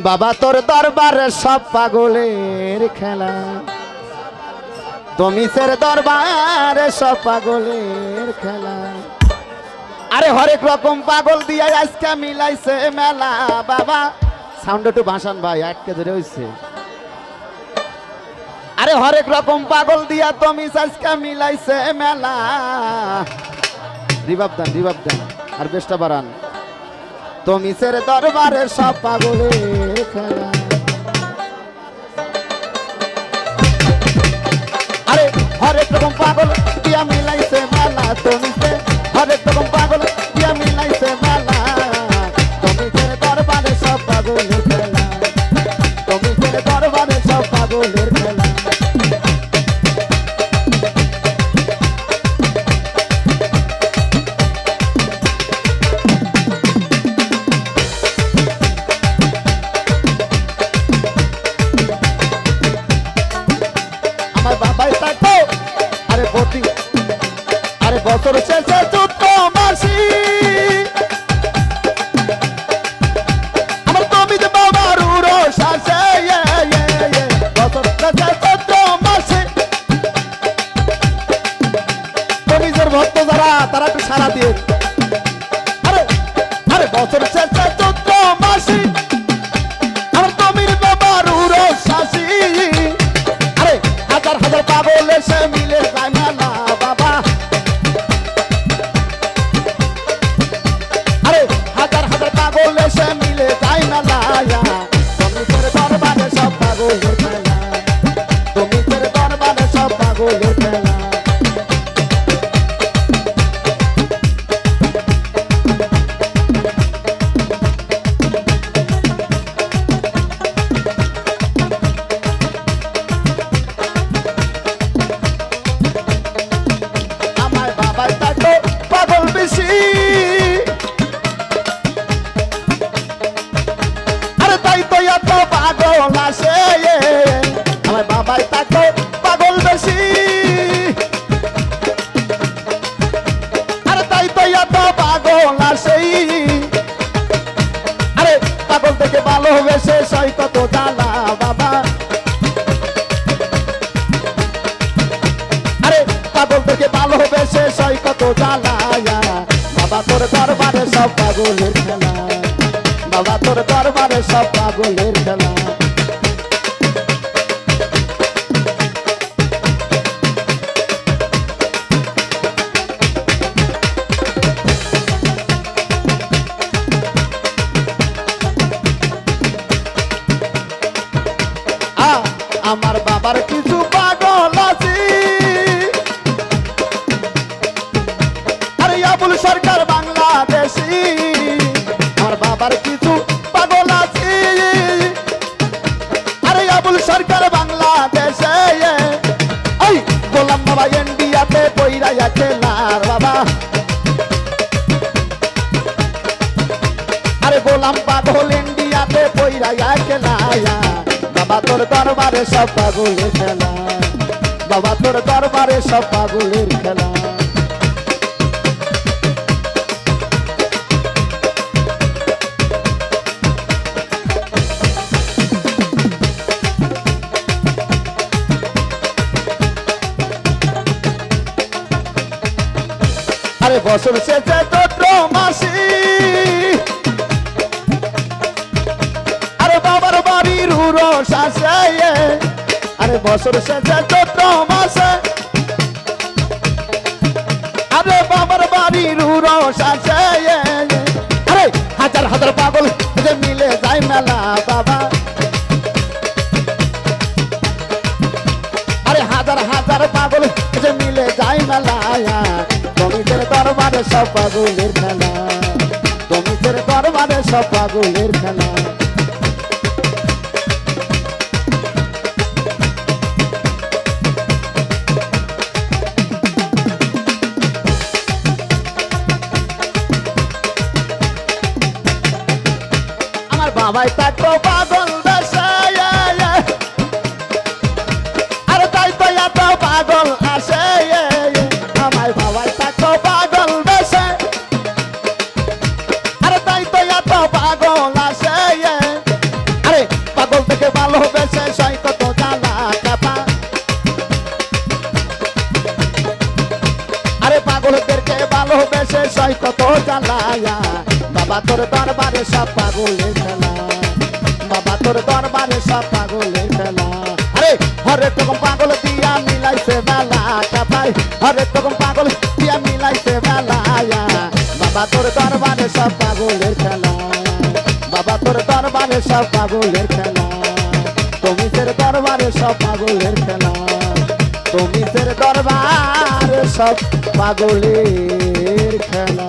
বাবা তোর দরবারে সব পাগলের খেলা, তুমি সের দরবারে সব পাগলের খেলা। আরে হরেক রকম পাগল দিয়ে আজকে মিলাইছে মেলা। বাবা সাউন্ড একটু ভাসান ভাই, আটকে ধরে হইছে। আরে হরেক রকম পাগল দিয়া তুমি আজকে মিলাইছে মেলা। রিভাব দেন আর বেশটা বাড়ান। তুমি সের দরবারে সব পাগলের খেলা। আরে হরেক রকম পাগল দিয়া মিলাইছে মেলা, তুমি সে হরেক রকম পাগল দিয়া মিলাইছে মেলা। তুমি সের দরবারে সব পাগলের খেলা, তুমি সের দরবারে সব পাগলের খেলা। বাবাই থাকো আরে বতি, আরে বছর শেষে চৈত্র মাসি আমার তুমি যে বাবার উড়ো শাসে বছর শেষে চৈত্র মাসি। তুমি যে ভক্ত যারা তারা একটু সারা দিয়ে আরে আরে বছর শেষে চৈত্র মাসি আমার তুমি বাবার উড়ো শাসি। হাজার হাজার পাগল এসে মিলে যায় মেলা বাবা। আরে হাজার হাজার পাগল এসে মিলে যায় মেলা। তুমি তোর দরবারে সব পাগলের খেলা, তুমি তোর দরবারে সব পাগলের খেলা। আরে তাই তো এত পাগল আসে আমার বাবাই তাকে পাগল বেশি। আরে তাই তো এত পাগল আসে, আরে পাগল থেকে ভালোবেসে সই কত জ্বালা বাবা। আরে পাগল থেকে ভালোবেসে সই কত জ্বালা। বাবা তোর দরবারে সব পাগলের খেলা, বাবা তোর দরবারে সব পাগলের খেলা। আমার বাবার কিছু পাগল আছে, আরে আবুল সরকার বাংলাদেশি। আমার বাবার কিছু পাগল আছে, আরে আবুল সরকার বাংলাদেশে। ওই গোলাম বাবা ইন্ডিয়াতে পইরাইয়া খেলার বাবা। আরে গোলাম পাগল ইন্ডিয়াতে পইরাইয়া খেলায়া। বাবা তোর দরবারে সব পাগলের খেলা, বাবা তোর দরবারে সব পাগলের খেলা। আরে বছর শেষে চৈত্র মাসি আরে বাবার বাড়ির উরস আসে। আরে বছর শেষে চৈত্র মাসে আরে বাবার বাড়ির উরস আসে। আরে হাজার হাজার পাগল যে মিলে যায় মেলা বাবা। আরে হাজার হাজার পাগল যে মিলে যায় মেলা। তুমি তোর দরবারে সব পাগলের খেলা, তুমি তোর দরবারে সব পাগলের খেলা। আমার বাবাই থাকো পাগল দেশে, আরে তাই তো এত পাগল আসে। আমার বাবাই থাকো পাগল দেশে, আরে তাই তো এত পাগল আসে। আরে ভালোবেসে সই কত জ্বালা চাপা আরে পাগলদেরকে ভালোবেসে সই কত জ্বালায়া বাবা তোর দরবারে সব পাগলের খেলা বাবা তোর দরবারে সব পাগলের খেলা আরে হরেক রকম পাগল দিয়া মিলাইছে বেলা চাপাই হরেক রকম পাগল দিয়া মিলাইছে বেলায়া বাবা তোর দরবারে সব পাগলের খেলা বাবা তোর দরবারে সব পাগলের খেলা তুমি তের দরবারে সব পাগলের খেলা তুমি তের দরবারে সব পাগলের খেলা